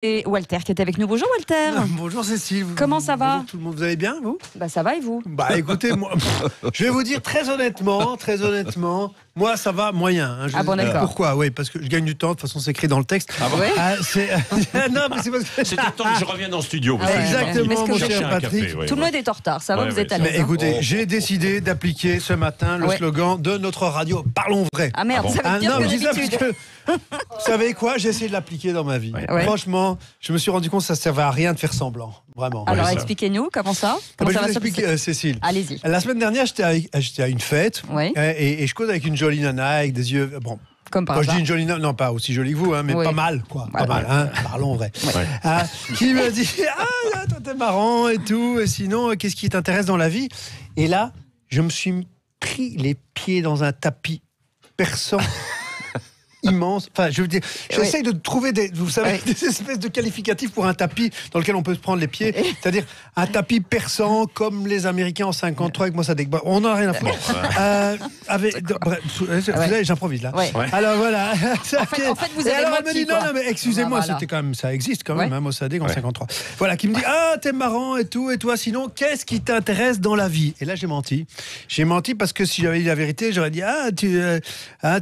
Et Walter qui est avec nous. Bonjour Walter. Bonjour Cécile. Comment ça va? Bonjour tout le monde, vous allez bien vous? Bah ça va et vous? Bah écoutez, moi, je vais vous dire très honnêtement, moi ça va moyen. Hein, bon d'accord. Pourquoi? Oui, parce que je gagne du temps, de toute façon c'est écrit dans le texte. Ah bon? Ouais. Non, mais c'est parce que... C'était le temps que je revienne en studio. vous Ouais, savez. exactement, mon cher Patrick. Tout le monde est en retard, ça va, Ouais, vous êtes à ouais, l'aise. Mais hein. écoutez, j'ai décidé d'appliquer ce matin le Ouais. slogan de notre radio Parlons vrai. Ah merde, Ah bon? ça va être pire non, que mais je dis ça d'habitude. parce que, vous savez quoi, j'ai essayé de l'appliquer dans ma vie. Ouais. Franchement, je me suis rendu compte que ça ne servait à rien de faire semblant. Vraiment. Alors ça. expliquez-nous comment ça? Ah Comment bah, ça je va vous se explique, passer? Cécile. Allez-y. La semaine dernière, j'étais à une fête Oui. et je cause avec une jolie nana avec des yeux. Bon, Comme par quand je hasard. dis une jolie nana, non pas aussi jolie que vous, hein, mais Oui. pas mal, quoi. Ouais. Pas mal, hein, parlons vrai. Ouais. Qui me dit ah, toi t'es marrant et tout, et sinon, qu'est-ce qui t'intéresse dans la vie? Et là, je me suis pris les pieds dans un tapis perçant. Immense. Enfin, je veux dire, j'essaye de trouver vous savez, des espèces de qualificatifs pour un tapis dans lequel on peut se prendre les pieds. C'est-à-dire un tapis perçant comme les Américains en 53 avec Mossadegh. Bon, on n'en a rien à foutre. Bref, vous savez, j'improvise là. Ouais. Ouais. Alors voilà. En fait, vous Et avez alors, elle menti, me dit quoi. non, mais excusez-moi, Ah, voilà. c'était quand même, ça existe quand même, Ouais. hein, Mossadegh en Ouais. 53. Voilà, qui me dit ah t'es marrant et tout, et toi sinon qu'est-ce qui t'intéresse dans la vie? Et là j'ai menti. J'ai menti parce que si j'avais dit la vérité, j'aurais dit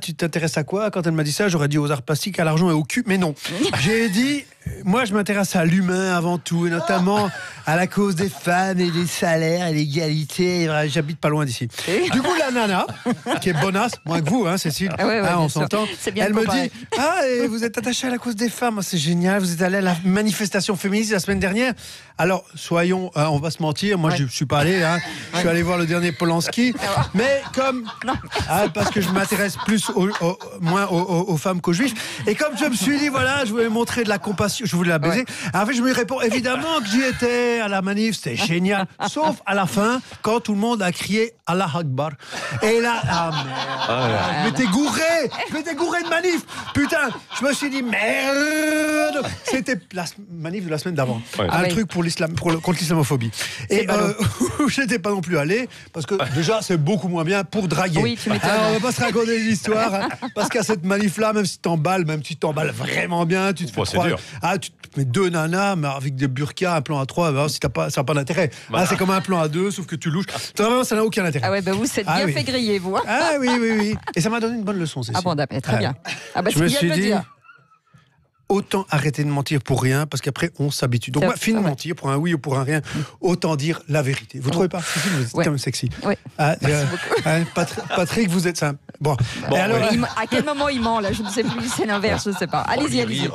tu t'intéresses à quoi? Quand elle m'a dit ça, j'aurais dit aux arts plastiques, à l'argent et au cul, mais non. J'ai dit moi je m'intéresse à l'humain avant tout, et notamment à la cause des femmes et des salaires et l'égalité. Voilà, j'habite pas loin d'ici. Du coup la nana, qui est bonasse, moins que vous, hein, Cécile, Ah ouais, hein, on bien sûr. s'entend. C'est bien Elle de me comparer. dit et vous êtes attaché à la cause des femmes, c'est génial, vous êtes allé à la manifestation féministe la semaine dernière. Alors soyons, on va se mentir, moi je suis pas allé, hein. Je suis allé voir le dernier Polanski, mais comme parce que je m'intéresse plus moins aux femmes qu'aux juifs, et comme je me suis dit voilà, je voulais montrer de la compassion, je voulais la baiser. En fait je me réponds évidemment que j'y étais à la manif, c'était génial, sauf à la fin quand tout le monde a crié Allah Akbar, et là je m'étais gouré de manif, putain, je me suis dit merde, c'était la manif de la semaine d'avant, un oui. truc pour l'islam, contre l'islamophobie, et je n'étais pas non plus allé parce que déjà c'est beaucoup moins bien pour draguer. Oui, tu m'étonnes. Alors, on va pas se raconter des histoires, hein, parce qu'à cette manif là, même si tu t'emballes vraiment bien, tu te fais c'est croire, dur. tu te mets deux nanas mais avec des burkas, un plan à 3, ben, si ça n'a pas d'intérêt. C'est comme un plan à 2 sauf que tu louches, vraiment ça n'a aucun intérêt. Ah ouais, bah vous êtes bien oui. fait griller, vous. Hein. Ah oui. Et ça m'a donné une bonne leçon, Cécile. Ah bon, d'accord, très bien. Ah bah Je c'est me bien de suis le dit, dire. autant arrêter de mentir pour rien, parce qu'après on s'habitue. Donc C'est moi, vrai. fini de Ah ouais. mentir pour un oui ou pour un rien, autant dire la vérité. Vous trouvez pas? Cécile, vous êtes Ouais. quand même sexy. Ouais. Patrick, vous êtes simple. Bon. Bon, Et alors, oui. À quel moment il ment là? Je ne sais plus, c'est l'inverse, je ne sais pas. Allez-y, allez-y.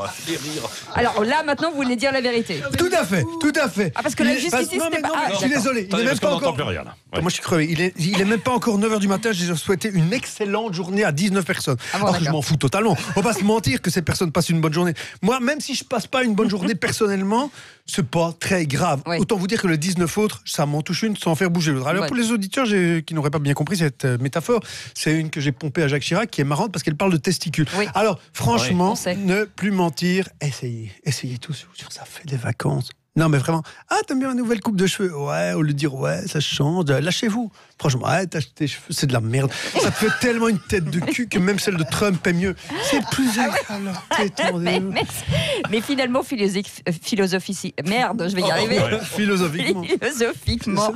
Alors là, maintenant, vous voulez dire la vérité. tout à fait. Ah, parce que la justice, non, c'était mais pas- non, ah, mais je suis d'accord. désolé. Il est Attendez, même parce pas qu'on n'entend encore. plus rien. Là. Ouais. Moi, je suis crevé. Il est même pas encore 9h du matin. J'ai souhaité une excellente journée à 19 personnes. Ah bon, Alors que je d'accord. m'en fous totalement. On va pas se mentir que ces personnes passent une bonne journée. Moi, même si je passe pas une bonne journée personnellement, c'est pas très grave. Oui. Autant vous dire que les 19 autres, ça m'en touche une sans faire bouger l'autre. Alors Ouais. pour les auditeurs qui n'auraient pas bien compris cette métaphore, c'est une que j'ai pompée à Jacques Chirac qui est marrante parce qu'elle parle de testicules. Oui. Alors franchement, on sait. ne plus mentir, essayez tout, je vous jure, ça fait des vacances. Non mais vraiment, t'aimes bien ma nouvelle coupe de cheveux? Ouais, au lieu de dire ouais, ça change, lâchez-vous. Franchement, tes cheveux, c'est de la merde. Ça te fait tellement une tête de cul que même celle de Trump est mieux. C'est plus agréable. Mais finalement, philosophie. Merde, je vais y arriver. Philosophiquement. Philosophiquement.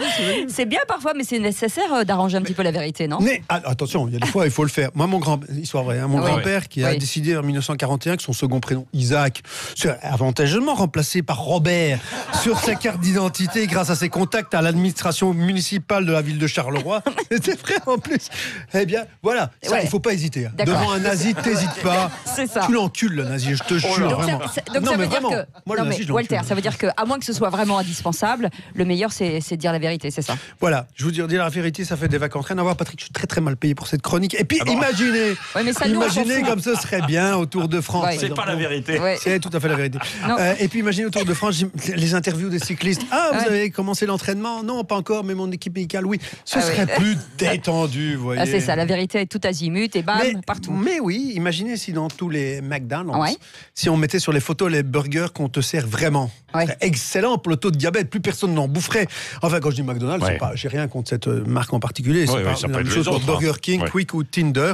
C'est bien parfois, mais c'est nécessaire d'arranger un petit peu la vérité, non? Mais attention, il y a des fois, il faut le faire. Moi, mon histoire vraie, hein, mon Oui. grand-père qui a Oui. décidé en 1941 que son second prénom, Isaac, serait avantageusement remplacé par Robert sur sa carte d'identité grâce à ses contacts à l'administration municipale de la ville de Charleroi. C'était vrai en plus. Eh bien, voilà, ça, Ouais. il ne faut pas hésiter. Hein. D'accord. Devant un nazi, t'hésites pas. C'est ça. Tu l'encules, le nazi, je te jure, Donc vraiment. donc Non, ça mais veut dire vraiment. que Moi, le non, nazi, mais je Walter, l'encule. ça veut dire que à moins que ce soit vraiment indispensable, le meilleur c'est de dire la vérité, c'est ça. Voilà, je vous dis la vérité, ça fait des vacances. Rien à voir, Patrick, je suis très très mal payé pour cette chronique. Et puis, imaginez, Ouais, mais ça, nous, on s'en imaginez fout. comme ce serait bien au Tour de France. Ouais. par C'est exemple. pas la vérité. Ouais. C'est tout à fait la vérité. Non. Et puis imaginez au Tour de France, les interviews des cyclistes. Vous Ouais. avez commencé l'entraînement? Non, pas encore, mais mon équipe médicale, oui. Ce Ah serait ouais. plus détendu, vous voyez. Ah, c'est ça, la vérité est tout azimut et bam, partout. Mais oui, imaginez si dans tous les McDonald's, Ouais. si on mettait sur les photos les burgers qu'on te sert vraiment. serait excellent pour le taux de diabète. Plus personne n'en boufferait. Enfin, quand je dis McDonald's, j'ai rien contre cette marque en particulier. C'est pas la même chose pour Burger King, Quick ou Tinder.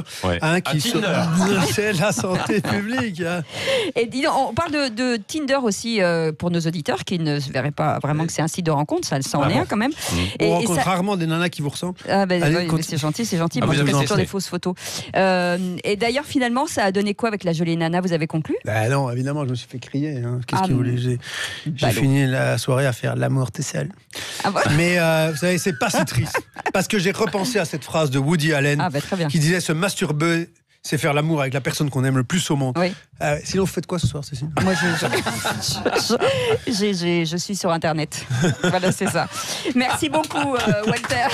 C'est la santé publique. Et dis donc, on parle de Tinder aussi pour nos auditeurs qui ne se verraient pas vraiment que c'est un site de rencontre. Ça en est un quand même. On rencontre rarement des nanas qui vous ressemblent. Mais c'est gentil, c'est gentil. Moi, je fais toujours des fausses photos. Et d'ailleurs, finalement, ça a donné quoi avec la jolie nana? Vous avez conclu? Non, évidemment, je me suis fait crier. Qu'est-ce que vous voulez? J'ai fini la soirée à faire l'amour t'es seul. Mais vous savez, c'est pas si triste. Parce que j'ai repensé à cette phrase de Woody Allen qui disait se masturber, c'est faire l'amour avec la personne qu'on aime le plus au monde. Sinon, vous faites quoi ce soir, Cécile? Moi, je suis sur Internet. Voilà, c'est ça. Merci beaucoup, Walter.